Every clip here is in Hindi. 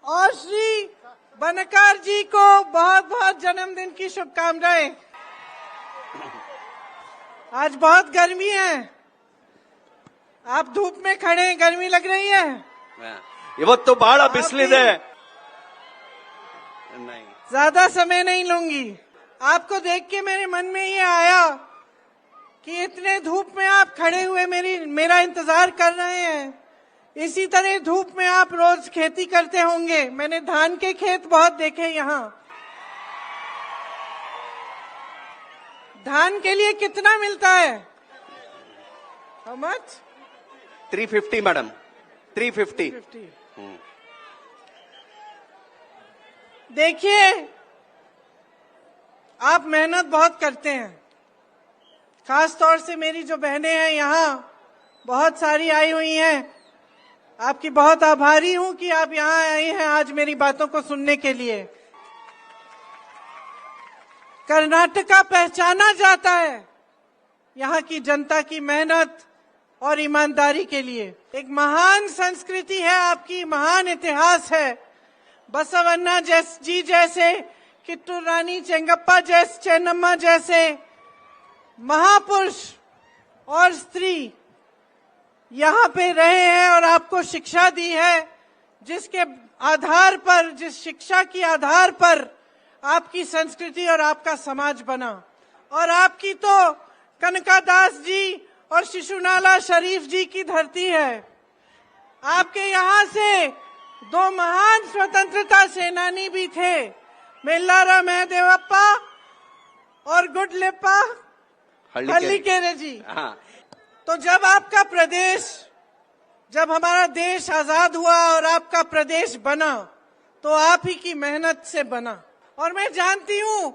और श्री बनकार जी को बहुत बहुत जन्मदिन की शुभकामनाएं। आज बहुत गर्मी है, आप धूप में खड़े हैं, गर्मी लग रही है? ಇವತ್ತು ಬಹಳ ಬಿಸಿಲಿದೆ. नहीं, ज्यादा समय नहीं लूंगी। आपको देख के मेरे मन में ये आया कि इतने धूप में आप खड़े हुए मेरा इंतजार कर रहे हैं। इसी तरह धूप में आप रोज खेती करते होंगे। मैंने धान के खेत बहुत देखे यहाँ। धान के लिए कितना मिलता है? How much? 350 मैडम, 350. देखिए, आप मेहनत बहुत करते हैं। खास तौर से मेरी जो बहनें हैं यहाँ बहुत सारी आई हुई हैं। आपकी बहुत आभारी हूं कि आप यहाँ आई हैं आज मेरी बातों को सुनने के लिए। कर्नाटका पहचाना जाता है यहाँ की जनता की मेहनत और ईमानदारी के लिए। एक महान संस्कृति है आपकी, महान इतिहास है। बसवन्ना जी जैसे, किट्टू रानी चेंगप्पा जैसे, चेन्नम्मा जैसे महापुरुष और स्त्री यहाँ पे रहे हैं और आपको शिक्षा दी है, जिसके आधार पर, जिस शिक्षा की आधार पर आपकी संस्कृति और आपका समाज बना। और आपकी तो कनकादास जी और शिशुनाला शरीफ जी की धरती है। आपके यहाँ से दो महान स्वतंत्रता सेनानी भी थे, मेल्लारा महदेवप्पा और गुडलेप्पा हल्लीकेरे जी। तो जब आपका प्रदेश, जब हमारा देश आजाद हुआ और आपका प्रदेश बना, तो आप ही की मेहनत से बना। और मैं जानती हूँ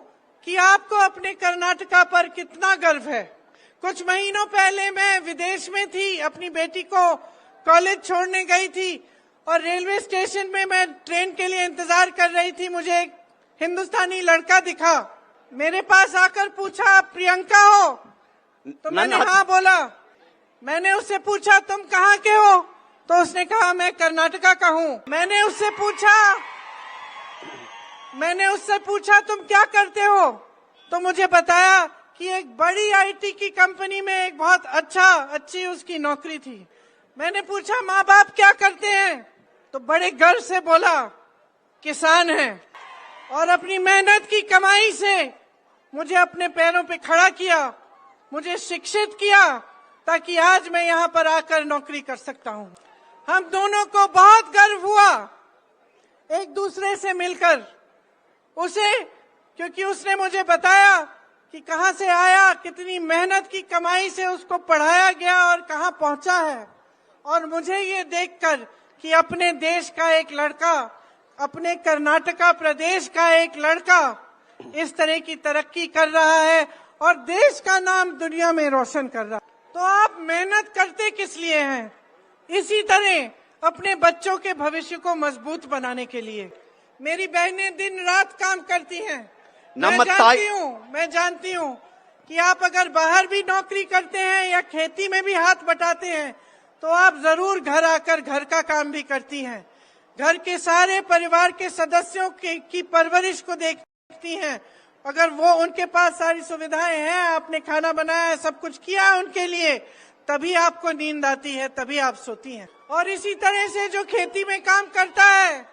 कि आपको अपने कर्नाटका पर कितना गर्व है। कुछ महीनों पहले मैं विदेश में थी, अपनी बेटी को कॉलेज छोड़ने गई थी और रेलवे स्टेशन में मैं ट्रेन के लिए इंतजार कर रही थी। मुझे एक हिंदुस्तानी लड़का दिखा, मेरे पास आकर पूछा, आप प्रियंका हो? तो मैंने हाँ बोला। मैंने उससे पूछा, तुम कहाँ के हो? तो उसने कहा, मैं कर्नाटका का हूँ। मैंने उससे पूछा तुम क्या करते हो? तो मुझे बताया कि एक बड़ी आईटी की कंपनी में एक बहुत अच्छी उसकी नौकरी थी। मैंने पूछा, माँ बाप क्या करते हैं? तो बड़े गर्व से बोला, किसान हैं। और अपनी मेहनत की कमाई से मुझे अपने पैरों पे खड़ा किया, मुझे शिक्षित किया, ताकि आज मैं यहाँ पर आकर नौकरी कर सकता हूँ। हम दोनों को बहुत गर्व हुआ एक दूसरे से मिलकर, उसे, क्योंकि उसने मुझे बताया कि कहाँ से आया, कितनी मेहनत की कमाई से उसको पढ़ाया गया और कहाँ पहुंचा है। और मुझे ये देखकर कि अपने देश का एक लड़का, अपने कर्नाटका प्रदेश का एक लड़का इस तरह की तरक्की कर रहा है और देश का नाम दुनिया में रोशन कर रहा है, तो आप मेहनत करते किस लिए हैं? इसी तरह अपने बच्चों के भविष्य को मजबूत बनाने के लिए। मेरी बहनें दिन रात काम करती हैं। मैं जानती हूँ कि आप अगर बाहर भी नौकरी करते हैं या खेती में भी हाथ बटाते हैं, तो आप जरूर घर आकर घर का काम भी करती हैं। घर के सारे परिवार के सदस्यों की परवरिश को देखती हैं। अगर वो, उनके पास सारी सुविधाएं हैं, आपने खाना बनाया है, सब कुछ किया है उनके लिए, तभी आपको नींद आती है, तभी आप सोती हैं। और इसी तरह से जो खेती में काम करता है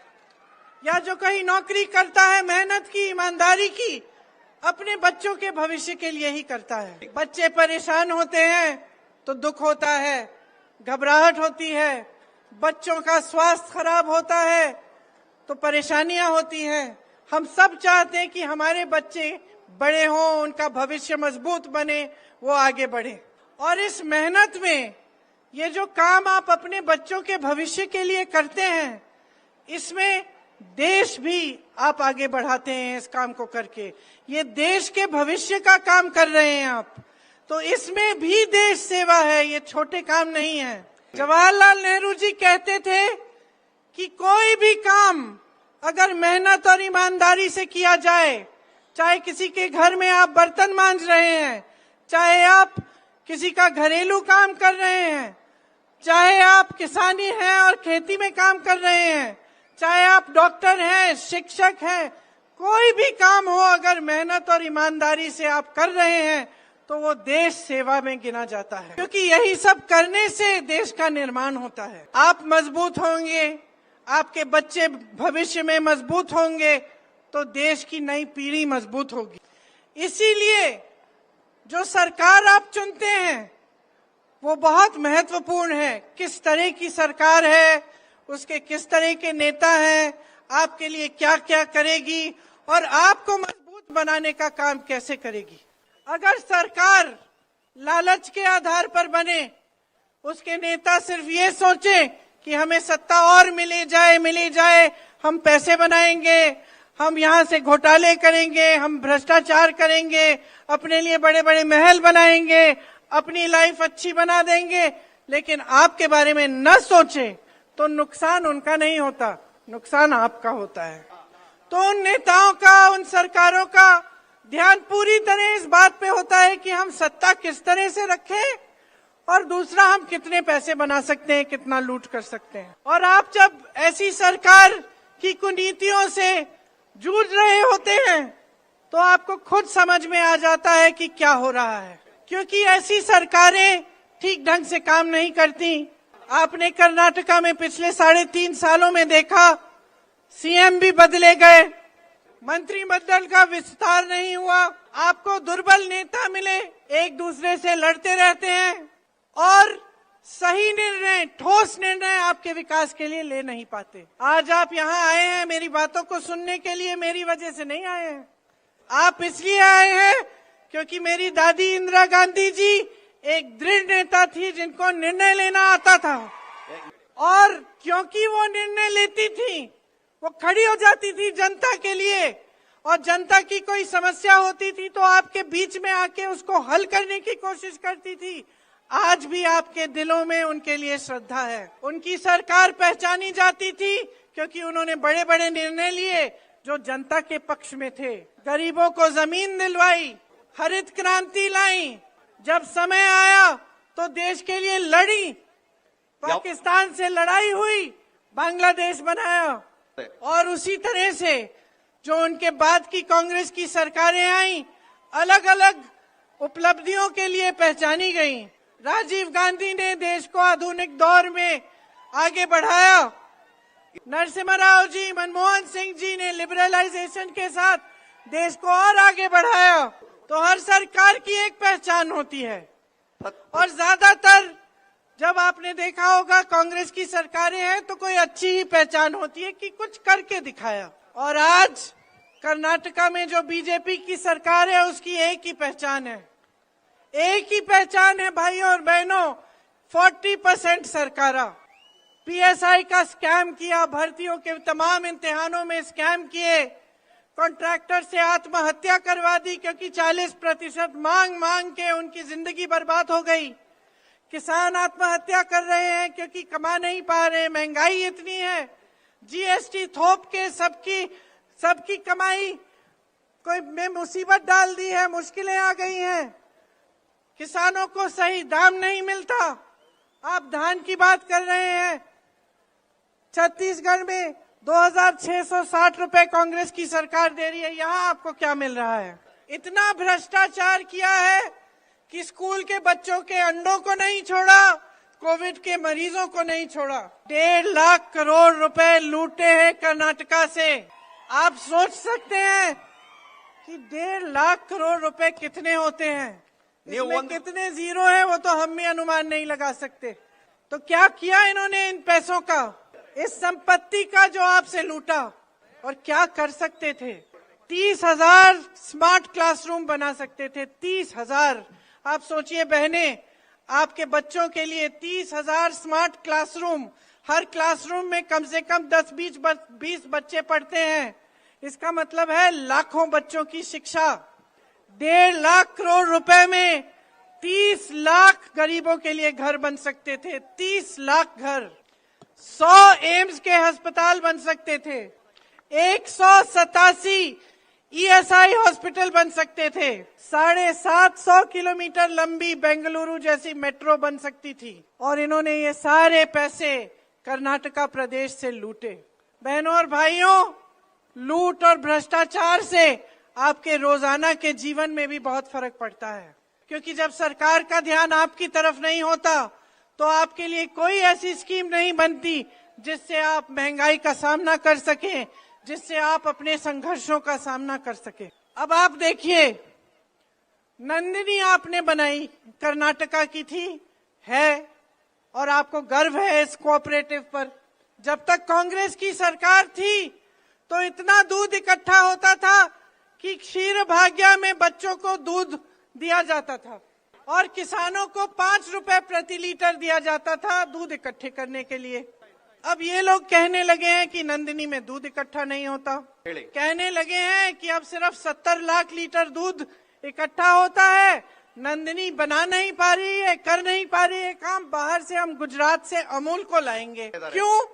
या जो कहीं नौकरी करता है, मेहनत की, ईमानदारी की, अपने बच्चों के भविष्य के लिए ही करता है। बच्चे परेशान होते हैं तो दुख होता है, घबराहट होती है। बच्चों का स्वास्थ्य खराब होता है तो परेशानियां होती हैं। हम सब चाहते हैं कि हमारे बच्चे बड़े हों, उनका भविष्य मजबूत बने, वो आगे बढ़े। और इस मेहनत में ये जो काम आप अपने बच्चों के भविष्य के लिए करते हैं, इसमें देश भी आप आगे बढ़ाते हैं। इस काम को करके ये देश के भविष्य का काम कर रहे हैं आप, तो इसमें भी देश सेवा है, ये छोटे काम नहीं है। जवाहरलाल नेहरू जी कहते थे कि कोई भी काम अगर मेहनत और ईमानदारी से किया जाए, चाहे किसी के घर में आप बर्तन मांज रहे हैं, चाहे आप किसी का घरेलू काम कर रहे हैं, चाहे आप किसानी हैं और खेती में काम कर रहे हैं, चाहे आप डॉक्टर हैं, शिक्षक हैं, कोई भी काम हो, अगर मेहनत और ईमानदारी से आप कर रहे हैं तो वो देश सेवा में गिना जाता है, क्योंकि यही सब करने से देश का निर्माण होता है। आप मजबूत होंगे, आपके बच्चे भविष्य में मजबूत होंगे तो देश की नई पीढ़ी मजबूत होगी। इसीलिए जो सरकार आप चुनते हैं वो बहुत महत्वपूर्ण है। किस तरह की सरकार है, उसके किस तरह के नेता हैं, आपके लिए क्या क्या करेगी और आपको मजबूत बनाने का काम कैसे करेगी। अगर सरकार लालच के आधार पर बने, उसके नेता सिर्फ ये सोचे कि हमें सत्ता और मिली जाए, हम पैसे बनाएंगे, हम यहाँ से घोटाले करेंगे, हम भ्रष्टाचार करेंगे, अपने लिए बड़े बड़े महल बनाएंगे, अपनी लाइफ अच्छी बना देंगे, लेकिन आपके बारे में न सोचे तो नुकसान उनका नहीं होता, नुकसान आपका होता है। तो उन नेताओं का, उन सरकारों का ध्यान पूरी तरह इस बात पे होता है कि हम सत्ता किस तरह से रखें और दूसरा हम कितने पैसे बना सकते हैं, कितना लूट कर सकते हैं। और आप जब ऐसी सरकार की कुनीतियों से जूझ रहे होते हैं तो आपको खुद समझ में आ जाता है कि क्या हो रहा है, क्योंकि ऐसी सरकारें ठीक ढंग से काम नहीं करती। आपने कर्नाटका में पिछले 3.5 सालों में देखा, सीएम भी बदले गए, मंत्रिमंडल का विस्तार नहीं हुआ, आपको दुर्बल नेता मिले, एक दूसरे से लड़ते रहते हैं और सही निर्णय, ठोस निर्णय आपके विकास के लिए ले नहीं पाते। आज आप यहाँ आए हैं मेरी बातों को सुनने के लिए, मेरी वजह से नहीं आए हैं। आप इसलिए आए हैं क्योंकि मेरी दादी इंदिरा गांधी जी एक दृढ़ नेता थी जिनको निर्णय लेना आता था, और क्योंकि वो निर्णय लेती थी, वो खड़ी हो जाती थी जनता के लिए, और जनता की कोई समस्या होती थी तो आपके बीच में आके उसको हल करने की कोशिश करती थी। आज भी आपके दिलों में उनके लिए श्रद्धा है। उनकी सरकार पहचानी जाती थी क्योंकि उन्होंने बड़े बड़े निर्णय लिए जो जनता के पक्ष में थे। गरीबों को जमीन दिलवाई, हरित क्रांति लाई, जब समय आया तो देश के लिए लड़ी, पाकिस्तान से लड़ाई हुई, बांग्लादेश बनाया। और उसी तरह से जो उनके बाद की कांग्रेस की सरकारें आई, अलग अलग उपलब्धियों के लिए पहचानी गई। राजीव गांधी ने देश को आधुनिक दौर में आगे बढ़ाया, नरसिम्हा राव जी, मनमोहन सिंह जी ने लिबरलाइजेशन के साथ देश को और आगे बढ़ाया। तो हर सरकार की एक पहचान होती है, और ज्यादातर जब आपने देखा होगा कांग्रेस की सरकारें हैं तो कोई अच्छी ही पहचान होती है कि कुछ करके दिखाया। और आज कर्नाटका में जो बीजेपी की सरकार है उसकी एक ही पहचान है, एक ही पहचान है भाइयों और बहनों, 40% सरकारा। पीएसआई का स्कैम किया, भर्तियों के तमाम इम्तिहानों में स्कैम किए, कॉन्ट्रैक्टर से आत्महत्या करवा दी क्योंकि 40% मांग के उनकी जिंदगी बर्बाद हो गई। किसान आत्महत्या कर रहे हैं क्योंकि कमा नहीं पा रहे, महंगाई इतनी है, जीएसटी थोप के सबकी कमाई कोई में मुसीबत डाल दी है, मुश्किलें आ गई हैं, किसानों को सही दाम नहीं मिलता। आप धान की बात कर रहे हैं, छत्तीसगढ़ में 2660 रुपए कांग्रेस की सरकार दे रही है, यहाँ आपको क्या मिल रहा है? इतना भ्रष्टाचार किया है कि स्कूल के बच्चों के अंडों को नहीं छोड़ा, कोविड के मरीजों को नहीं छोड़ा। 1.5 लाख करोड़ रुपए लूटे हैं कर्नाटका से। आप सोच सकते हैं कि 1.5 लाख करोड़ रुपए कितने होते हैं, इसमें कितने जीरो हैं वो तो हम भी अनुमान नहीं लगा सकते। तो क्या किया इन्होंने इन पैसों का, इस संपत्ति का जो आपसे लूटा, और क्या कर सकते थे? 30,000 स्मार्ट क्लासरूम बना सकते थे, 30,000। आप सोचिए बहनें, आपके बच्चों के लिए 30,000 स्मार्ट क्लासरूम, हर क्लासरूम में कम से कम 10-20 बच्चे पढ़ते हैं, इसका मतलब है लाखों बच्चों की शिक्षा। 1.5 लाख करोड़ रुपए में 30 लाख गरीबों के लिए घर बन सकते थे, 30 लाख घर। 100 एम्स के अस्पताल बन सकते थे, 187 ईएसआई हॉस्पिटल बन सकते थे, 750 किलोमीटर लंबी बेंगलुरु जैसी मेट्रो बन सकती थी। और इन्होंने ये सारे पैसे कर्नाटका प्रदेश से लूटे। बहनों और भाइयों, लूट और भ्रष्टाचार से आपके रोजाना के जीवन में भी बहुत फर्क पड़ता है, क्योंकि जब सरकार का ध्यान आपकी तरफ नहीं होता तो आपके लिए कोई ऐसी स्कीम नहीं बनती जिससे आप महंगाई का सामना कर सकें, जिससे आप अपने संघर्षों का सामना कर सकें। अब आप देखिए, नंदिनी आपने बनाई, कर्नाटका की थी, है, और आपको गर्व है इस कोऑपरेटिव पर। जब तक कांग्रेस की सरकार थी तो इतना दूध इकट्ठा होता था कि क्षीर भाग्य में बच्चों को दूध दिया जाता था और किसानों को 5 रुपए प्रति लीटर दिया जाता था दूध इकट्ठे करने के लिए। अब ये लोग कहने लगे हैं कि नंदिनी में दूध इकट्ठा नहीं होता, कहने लगे हैं कि अब सिर्फ 70 लाख लीटर दूध इकट्ठा होता है, नंदिनी बना नहीं पा रही है, कर नहीं पा रही है काम, बाहर से हम गुजरात से अमूल को लाएंगे। क्यों?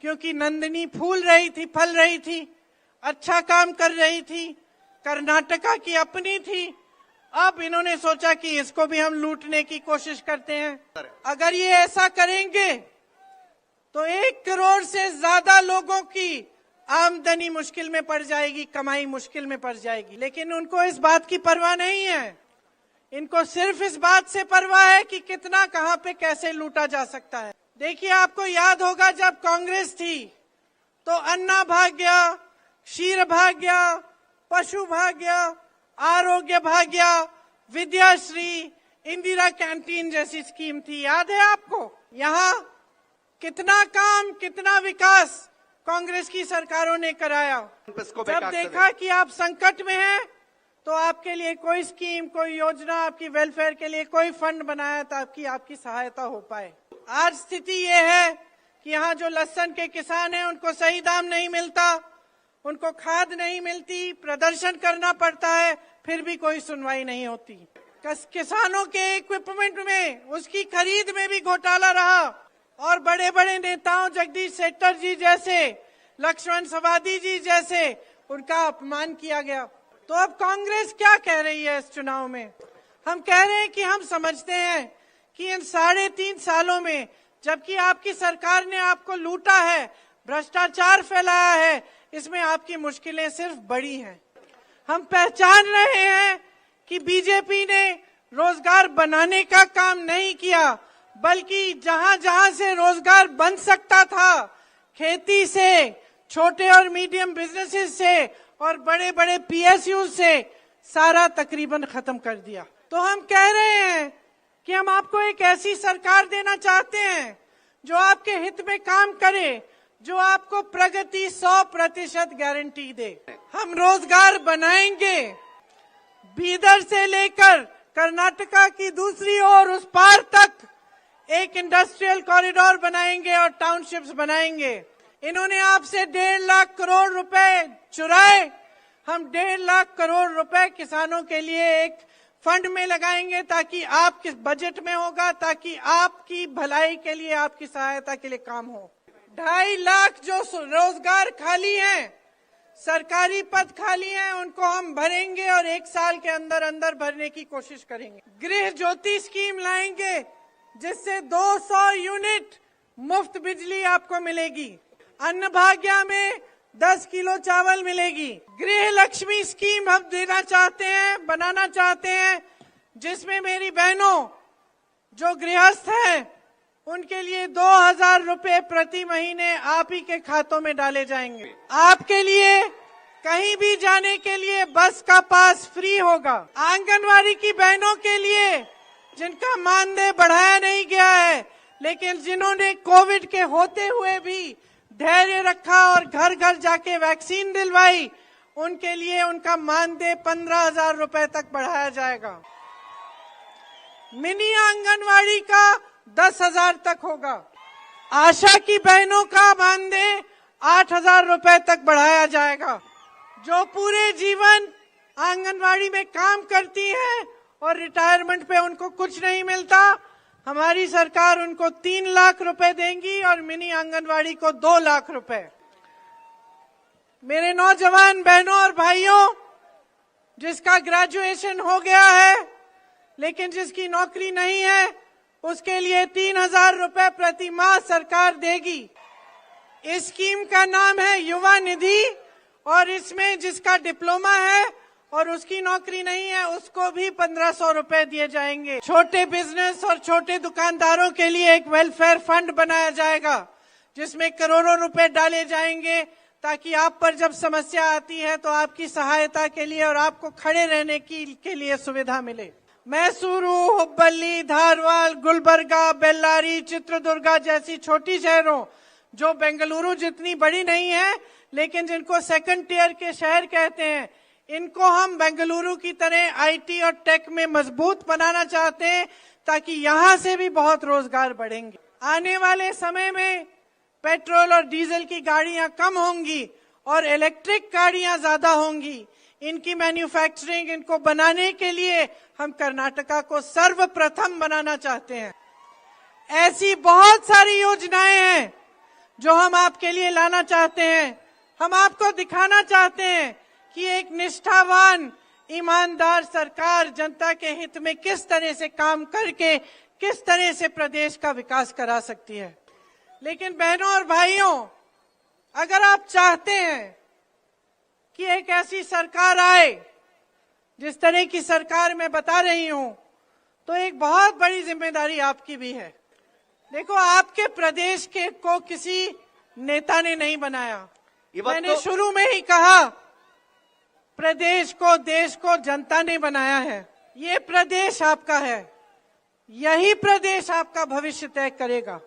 क्योंकि नंदिनी फूल रही थी, फल रही थी, अच्छा काम कर रही थी, कर्नाटका की अपनी थी। अब इन्होंने सोचा कि इसको भी हम लूटने की कोशिश करते हैं। अगर ये ऐसा करेंगे तो 1 करोड़ से ज्यादा लोगों की आमदनी मुश्किल में पड़ जाएगी, कमाई मुश्किल में पड़ जाएगी। लेकिन उनको इस बात की परवाह नहीं है, इनको सिर्फ इस बात से परवाह है कि कितना, कहां पे, कैसे लूटा जा सकता है। देखिए, आपको याद होगा जब कांग्रेस थी तो अन्ना भाग्य, क्षीर भाग्य, पशु भाग्य, आरोग्य भाग्य, विद्याश्री, इंदिरा कैंटीन जैसी स्कीम थी, याद है आपको? यहाँ कितना काम, कितना विकास कांग्रेस की सरकारों ने कराया। जब देखा कि आप संकट में हैं तो आपके लिए कोई स्कीम, कोई योजना, आपकी वेलफेयर के लिए कोई फंड बनाया ताकि आपकी सहायता हो पाए। आज स्थिति ये है कि यहाँ जो लहसुन के किसान हैं उनको सही दाम नहीं मिलता, उनको खाद नहीं मिलती, प्रदर्शन करना पड़ता है, फिर भी कोई सुनवाई नहीं होती। किसानों के इक्विपमेंट में, उसकी खरीद में भी घोटाला रहा और बड़े बड़े नेताओं, जगदीश शेट्टर जी जैसे, लक्ष्मण सवादी जी जैसे, उनका अपमान किया गया। तो अब कांग्रेस क्या कह रही है इस चुनाव में? हम कह रहे हैं कि हम समझते हैं कि इन 3.5 सालों में, जबकि आपकी सरकार ने आपको लूटा है, भ्रष्टाचार फैलाया है, इसमें आपकी मुश्किलें सिर्फ बढ़ी हैं। हम पहचान रहे हैं कि बीजेपी ने रोजगार बनाने का काम नहीं किया, बल्कि जहां जहां से रोजगार बन सकता था, खेती से, छोटे और मीडियम बिजनेसेस से और बड़े बड़े PSU से सारा तकरीबन खत्म कर दिया। तो हम कह रहे हैं कि हम आपको एक ऐसी सरकार देना चाहते हैं जो आपके हित में काम करे, जो आपको प्रगति 100% गारंटी दे। हम रोजगार बनाएंगे, बीदर से लेकर कर्नाटका की दूसरी ओर उस पार तक एक इंडस्ट्रियल कॉरिडोर बनाएंगे और टाउनशिप्स बनाएंगे। इन्होंने आपसे 1.5 लाख करोड़ रुपए चुराए, हम 1.5 लाख करोड़ रुपए किसानों के लिए एक फंड में लगाएंगे ताकि आपके बजट में होगा, ताकि आपकी भलाई के लिए, आपकी सहायता के लिए काम हो। 2.5 लाख जो रोजगार खाली हैं, सरकारी पद खाली हैं, उनको हम भरेंगे और 1 साल के अंदर अंदर भरने की कोशिश करेंगे। गृह ज्योति स्कीम लाएंगे जिससे 200 यूनिट मुफ्त बिजली आपको मिलेगी। अन्न भाग्य में 10 किलो चावल मिलेगी। गृह लक्ष्मी स्कीम हम देना चाहते हैं, बनाना चाहते हैं, जिसमें मेरी बहनों जो गृहस्थ हैं उनके लिए 2000 रुपए प्रति महीने आप ही के खातों में डाले जाएंगे। आपके लिए कहीं भी जाने के लिए बस का पास फ्री होगा। आंगनवाड़ी की बहनों के लिए जिनका मानदेय बढ़ाया नहीं गया है, लेकिन जिन्होंने कोविड के होते हुए भी धैर्य रखा और घर घर जाके वैक्सीन दिलवाई, उनके लिए उनका मानदेय 15,000 रुपए तक बढ़ाया जाएगा। मिनी आंगनवाड़ी का 10,000 तक होगा। आशा की बहनों का मानदेय 8,000 रुपए तक बढ़ाया जाएगा। जो पूरे जीवन आंगनवाड़ी में काम करती हैं और रिटायरमेंट पे उनको कुछ नहीं मिलता, हमारी सरकार उनको 3 लाख रुपए देंगी और मिनी आंगनवाड़ी को 2 लाख रुपए। मेरे नौजवान बहनों और भाइयों, जिसका ग्रेजुएशन हो गया है लेकिन जिसकी नौकरी नहीं है, उसके लिए 3,000 रुपए प्रति माह सरकार देगी। इस स्कीम का नाम है युवा निधि और इसमें जिसका डिप्लोमा है और उसकी नौकरी नहीं है उसको भी 1500 रुपए दिए जाएंगे। छोटे बिजनेस और छोटे दुकानदारों के लिए एक वेलफेयर फंड बनाया जाएगा जिसमें करोड़ों रुपए डाले जाएंगे ताकि आप पर जब समस्या आती है तो आपकी सहायता के लिए और आपको खड़े रहने के लिए सुविधा मिले। मैसूरू, हुब्बल्ली, धारवाड़, गुलबर्गा, बेल्लारी, चित्रदुर्गा जैसी छोटी शहरों जो बेंगलुरु जितनी बड़ी नहीं है लेकिन जिनको सेकंड टियर के शहर कहते हैं, इनको हम बेंगलुरु की तरह आईटी और टेक में मजबूत बनाना चाहते हैं ताकि यहाँ से भी बहुत रोजगार बढ़ेंगे। आने वाले समय में पेट्रोल और डीजल की गाड़ियां कम होंगी और इलेक्ट्रिक गाड़ियां ज्यादा होंगी। इनकी मैन्युफैक्चरिंग, इनको बनाने के लिए हम कर्नाटका को सर्वप्रथम बनाना चाहते हैं। ऐसी बहुत सारी योजनाएं हैं जो हम आपके लिए लाना चाहते हैं। हम आपको दिखाना चाहते हैं कि एक निष्ठावान, ईमानदार सरकार जनता के हित में किस तरह से काम करके किस तरह से प्रदेश का विकास करा सकती है। लेकिन बहनों और भाइयों, अगर आप चाहते हैं कि एक ऐसी सरकार आए जिस तरह की सरकार मैं बता रही हूं, तो एक बहुत बड़ी जिम्मेदारी आपकी भी है। देखो, आपके प्रदेश के को किसी नेता ने नहीं बनाया। मैंने शुरू में ही कहा, प्रदेश को, देश को जनता ने बनाया है। ये प्रदेश आपका है, यही प्रदेश आपका भविष्य तय करेगा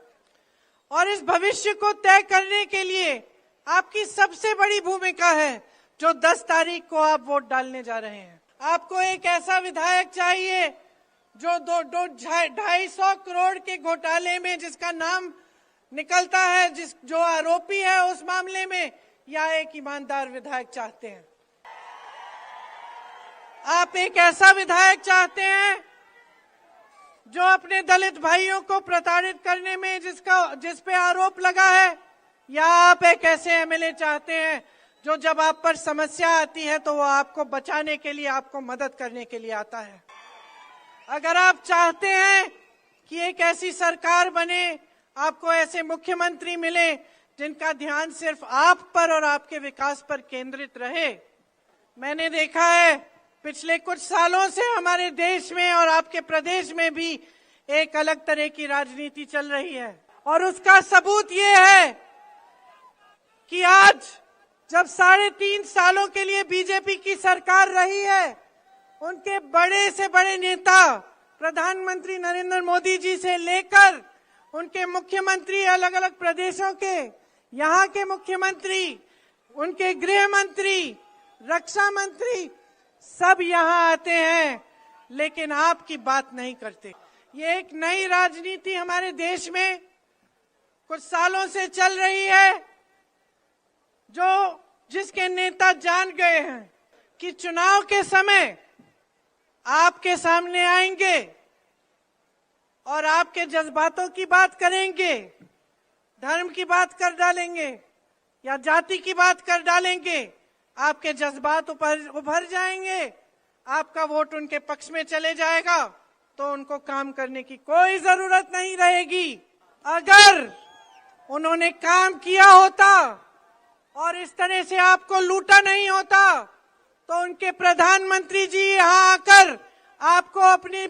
और इस भविष्य को तय करने के लिए आपकी सबसे बड़ी भूमिका है जो 10 तारीख को आप वोट डालने जा रहे हैं। आपको एक ऐसा विधायक चाहिए जो 250 करोड़ के घोटाले में जिसका नाम निकलता है, जो आरोपी है उस मामले में, या एक ईमानदार विधायक चाहते हैं? आप एक ऐसा विधायक चाहते हैं जो अपने दलित भाइयों को प्रताड़ित करने में जिस पे आरोप लगा है, या आप एक ऐसे एमएलए चाहते हैं जो जब आप पर समस्या आती है तो वो आपको बचाने के लिए, आपको मदद करने के लिए आता है? अगर आप चाहते हैं कि एक ऐसी सरकार बने, आपको ऐसे मुख्यमंत्री मिले जिनका ध्यान सिर्फ आप पर और आपके विकास पर केंद्रित रहे। मैंने देखा है पिछले कुछ सालों से हमारे देश में और आपके प्रदेश में भी एक अलग तरह की राजनीति चल रही है और उसका सबूत ये है कि आज जब 3.5 सालों के लिए बीजेपी की सरकार रही है, उनके बड़े से बड़े नेता प्रधानमंत्री नरेंद्र मोदी जी से लेकर उनके मुख्यमंत्री, अलग अलग प्रदेशों के, यहाँ के मुख्यमंत्री, उनके गृह मंत्री, रक्षा मंत्री, सब यहाँ आते हैं लेकिन आपकी बात नहीं करते। ये एक नई राजनीति हमारे देश में कुछ सालों से चल रही है जिसके नेता जान गए हैं कि चुनाव के समय आपके सामने आएंगे और आपके जज्बातों की बात करेंगे, धर्म की बात कर डालेंगे या जाति की बात कर डालेंगे, आपके जज्बात उभर जाएंगे, आपका वोट उनके पक्ष में चले जाएगा, तो उनको काम करने की कोई जरूरत नहीं रहेगी। अगर उन्होंने काम किया होता और इस तरह से आपको लूटा नहीं होता तो उनके प्रधानमंत्री जी यहाँ आकर आपको अपनी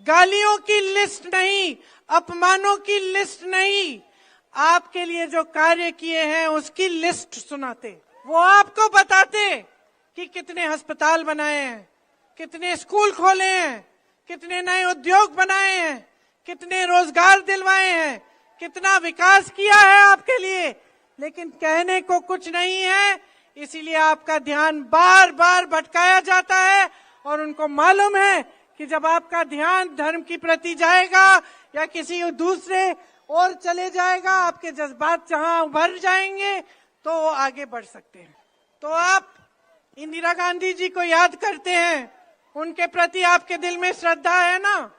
गालियों की लिस्ट नहीं, अपमानों की लिस्ट नहीं, आपके लिए जो कार्य किए हैं उसकी लिस्ट सुनाते। वो आपको बताते कि कितने अस्पताल बनाए हैं, कितने स्कूल खोले हैं, कितने नए उद्योग बनाए हैं, कितने रोजगार दिलवाए हैं, कितना विकास किया है आपके लिए। लेकिन कहने को कुछ नहीं है, इसीलिए आपका ध्यान बार बार भटकाया जाता है और उनको मालूम है कि जब आपका ध्यान धर्म की प्रति जाएगा या किसी दूसरे और चले जाएगा, आपके जज्बात जहां उभर जाएंगे तो वो आगे बढ़ सकते हैं। तो आप इंदिरा गांधी जी को याद करते हैं, उनके प्रति आपके दिल में श्रद्धा है ना?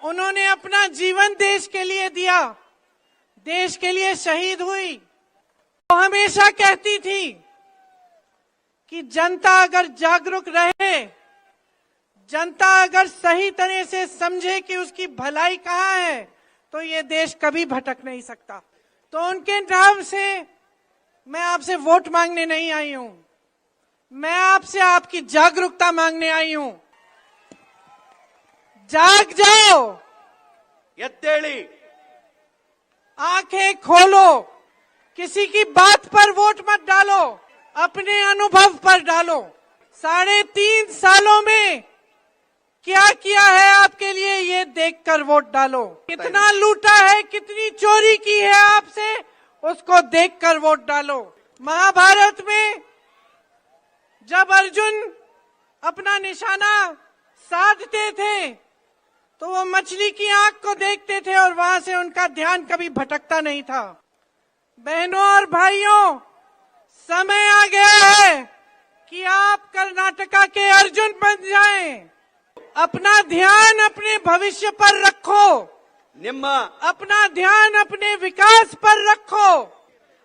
उन्होंने अपना जीवन देश के लिए दिया, देश के लिए शहीद हुई। वो हमेशा कहती थी कि जनता अगर जागरूक रहे, जनता अगर सही तरह से समझे कि उसकी भलाई कहाँ है, तो ये देश कभी भटक नहीं सकता। तो उनके नाम से मैं आपसे वोट मांगने नहीं आई हूं, मैं आपसे आपकी जागरूकता मांगने आई हूं। जाग जाओ, ಎದ್ದೇಳಿ, आंखें खोलो, किसी की बात पर वोट मत डालो, अपने अनुभव पर डालो। 3.5 सालों में क्या किया है आपके लिए ये देखकर वोट डालो। कितना लूटा है, कितनी चोरी की है आपसे, उसको देखकर वोट डालो। महाभारत में जब अर्जुन अपना निशाना साधते थे तो वो मछली की आंख को देखते थे और वहां से उनका ध्यान कभी भटकता नहीं था। बहनों और भाइयों, समय आ गया है कि आप कर्नाटका के अर्जुन बन जाएं। अपना ध्यान अपने भविष्य पर रखो, ನಿಮ್ಮ अपना ध्यान अपने विकास पर रखो,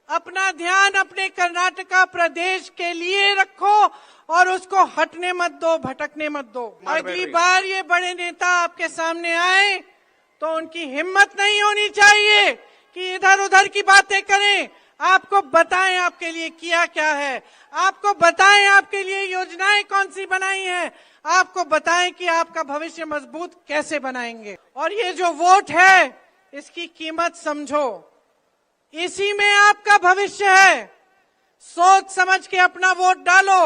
अपना ध्यान अपने कर्नाटका प्रदेश के लिए रखो और उसको हटने मत दो, भटकने मत दो। अगली बार ये बड़े नेता आपके सामने आए तो उनकी हिम्मत नहीं होनी चाहिए कि इधर उधर की बातें करें। आपको बताएं आपके लिए किया क्या है, आपको बताएं आपके लिए योजनाएं कौन सी बनाई हैं, आपको बताएं कि आपका भविष्य मजबूत कैसे बनाएंगे। और ये जो वोट है इसकी कीमत समझो, इसी में आपका भविष्य है। सोच समझ के अपना वोट डालो,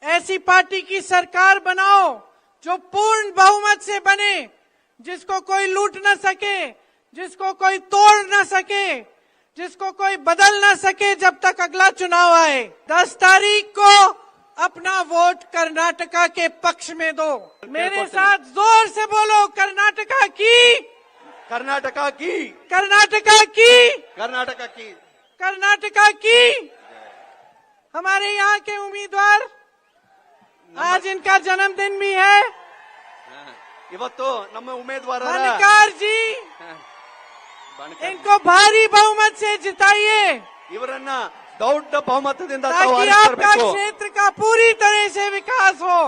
ऐसी पार्टी की सरकार बनाओ जो पूर्ण बहुमत से बने, जिसको कोई लूट न सके, जिसको कोई तोड़ न सके, जिसको कोई बदल न सके जब तक अगला चुनाव आए। 10 तारीख को अपना वोट कर्नाटका के पक्ष में दो। मेरे साथ जोर से बोलो, कर्नाटका की, कर्नाटका की, कर्नाटका की, कर्नाटका की, कर्नाटका की। हमारे यहाँ के उम्मीदवार, आज इनका जन्मदिन भी है, ಇವತ್ತು ನಮ್ಮ ಉಮೇದುವಾರರ बनकार जी, इनको भारी बहुमत से जिताइए ಇವರನ್ನ ದೊಡ್ಡ ಬಹುಮತದಿಂದ ताकि ತಾವು आपका ಆರಿಸಬೇಕು। क्षेत्र का पूरी तरह से विकास हो।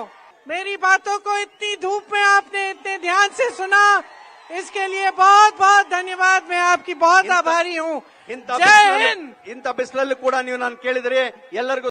मेरी बातों को इतनी धूप में आपने इतने ध्यान से सुना, इसके लिए बहुत बहुत धन्यवाद। मैं आपकी बहुत आभारी हूँ। जय हिंद। ಇಂಥ ಬಿಸಿಲಲ್ಲಿ ಕೂಡ ನೀವು ನಾನು ಕೇಳಿದ್ರೆ ಎಲ್ಲರಿಗೂ